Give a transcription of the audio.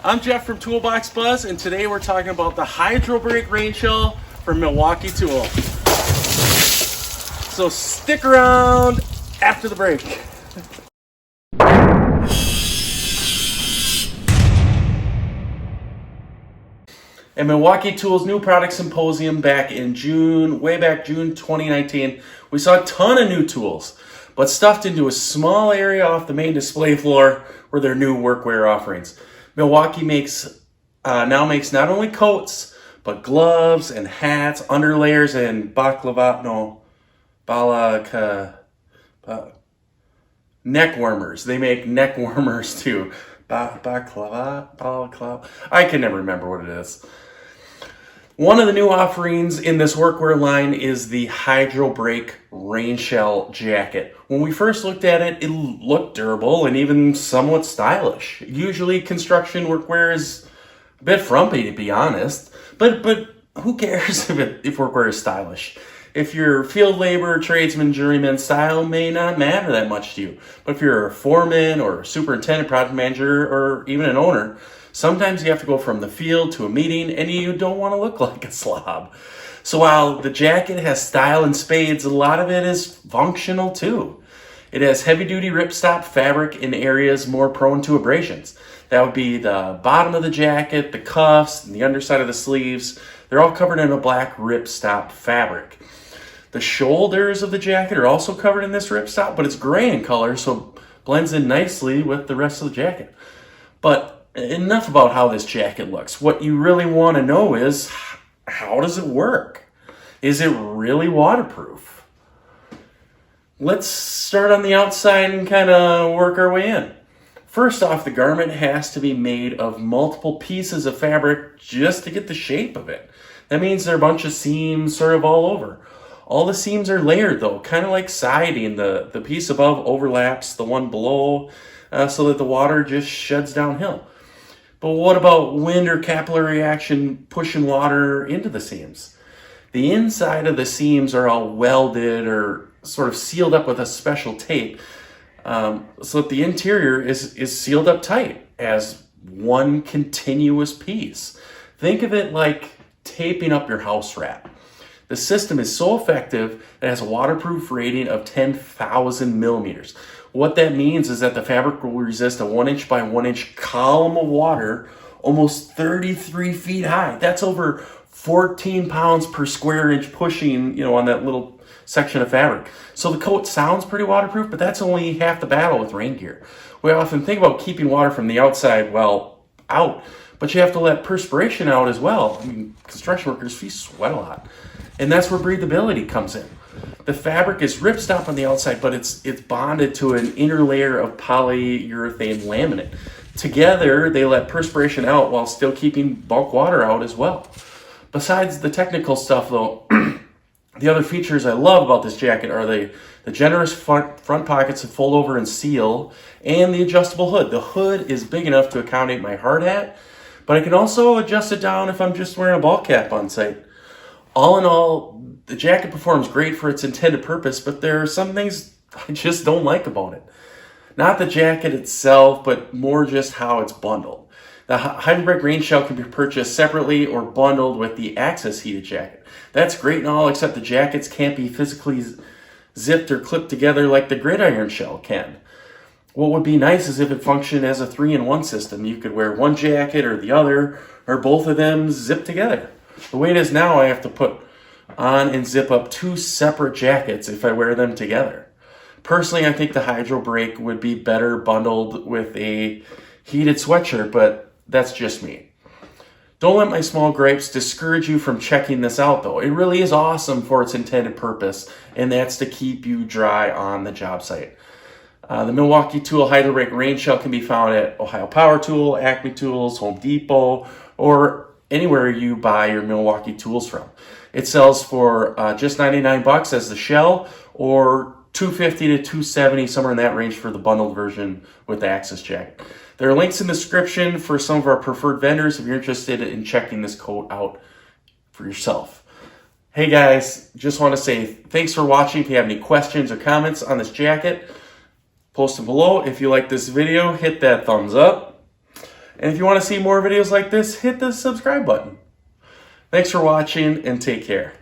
I'm Jeff from Toolbox Buzz, and today we're talking about the Hydrobreak rain shell from Milwaukee Tool. So stick around after the break. At Milwaukee Tool's new product symposium back in June 2019, we saw a ton of new tools, but stuffed into a small area off the main display floor were their new workwear offerings. Milwaukee now makes not only coats, but gloves and hats, underlayers, and neck warmers. They make neck warmers too. Balaclava. I can never remember what it is. One of the new offerings in this workwear line is the Hydrobreak rain shell jacket. When we first looked at it, it looked durable and even somewhat stylish. Usually construction workwear is a bit frumpy, to be honest, but who cares if workwear is stylish? If you're field labor, tradesman, journeyman, style may not matter that much to you. But if you're a foreman or superintendent, project manager, or even an owner, sometimes you have to go from the field to a meeting and you don't want to look like a slob. So while the jacket has style in spades, a lot of it is functional too. It has heavy-duty ripstop fabric in areas more prone to abrasions. That would be the bottom of the jacket, the cuffs, and the underside of the sleeves. They're all covered in a black ripstop fabric. The shoulders of the jacket are also covered in this ripstop, but it's gray in color, so it blends in nicely with the rest of the jacket. But enough about how this jacket looks. What you really want to know is, how does it work? Is it really waterproof? Let's start on the outside and kind of work our way in. First off, the garment has to be made of multiple pieces of fabric just to get the shape of it. That means there are a bunch of seams sort of all over. All the seams are layered though, kind of like siding. The piece above overlaps the one below so that the water just sheds downhill. But what about wind or capillary action pushing water into the seams? The inside of the seams are all welded or sort of sealed up with a special tape so that the interior is sealed up tight as one continuous piece. Think of it like taping up your house wrap. The system is so effective that it has a waterproof rating of 10,000 millimeters. What that means is that the fabric will resist a 1 inch by 1 inch column of water almost 33 feet high. That's over 14 pounds per square inch pushing, on that little section of fabric. So the coat sounds pretty waterproof, but that's only half the battle with rain gear. We often think about keeping water from the outside, out, but you have to let perspiration out as well. I mean, construction workers, we sweat a lot. And that's where breathability comes in. The fabric is ripstop on the outside, but it's bonded to an inner layer of polyurethane laminate. Together, they let perspiration out while still keeping bulk water out as well. Besides the technical stuff, though, the other features I love about this jacket are the generous front pockets that fold over and seal, and the adjustable hood. The hood is big enough to accommodate my hard hat, but I can also adjust it down if I'm just wearing a ball cap on site. All in all, the jacket performs great for its intended purpose, but there are some things I just don't like about it. Not the jacket itself, but more just how it's bundled. The Hydrobreak rain shell can be purchased separately or bundled with the Access heated jacket. That's great and all, except the jackets can't be physically zipped or clipped together like the gridiron shell can. What would be nice is if it functioned as a 3-in-1 system. You could wear one jacket or the other, or both of them zipped together. The way it is now, I have to put on and zip up 2 separate jackets if I wear them together. Personally, I think the Hydrobreak would be better bundled with a heated sweatshirt, but that's just me. Don't let my small gripes discourage you from checking this out, though. It really is awesome for its intended purpose, and that's to keep you dry on the job site. The Milwaukee Tool Hydrobreak rain shell can be found at Ohio Power Tool, Acme Tools, Home Depot, or anywhere you buy your Milwaukee tools from. It sells for just $99 as the shell, or $250 to $270, somewhere in that range for the bundled version with the Access jacket. There are links in the description for some of our preferred vendors if you're interested in checking this coat out for yourself. Hey guys, just want to say thanks for watching. If you have any questions or comments on this jacket, post them below. If you like this video, hit that thumbs up. And if you want to see more videos like this, hit the subscribe button. Thanks for watching and take care.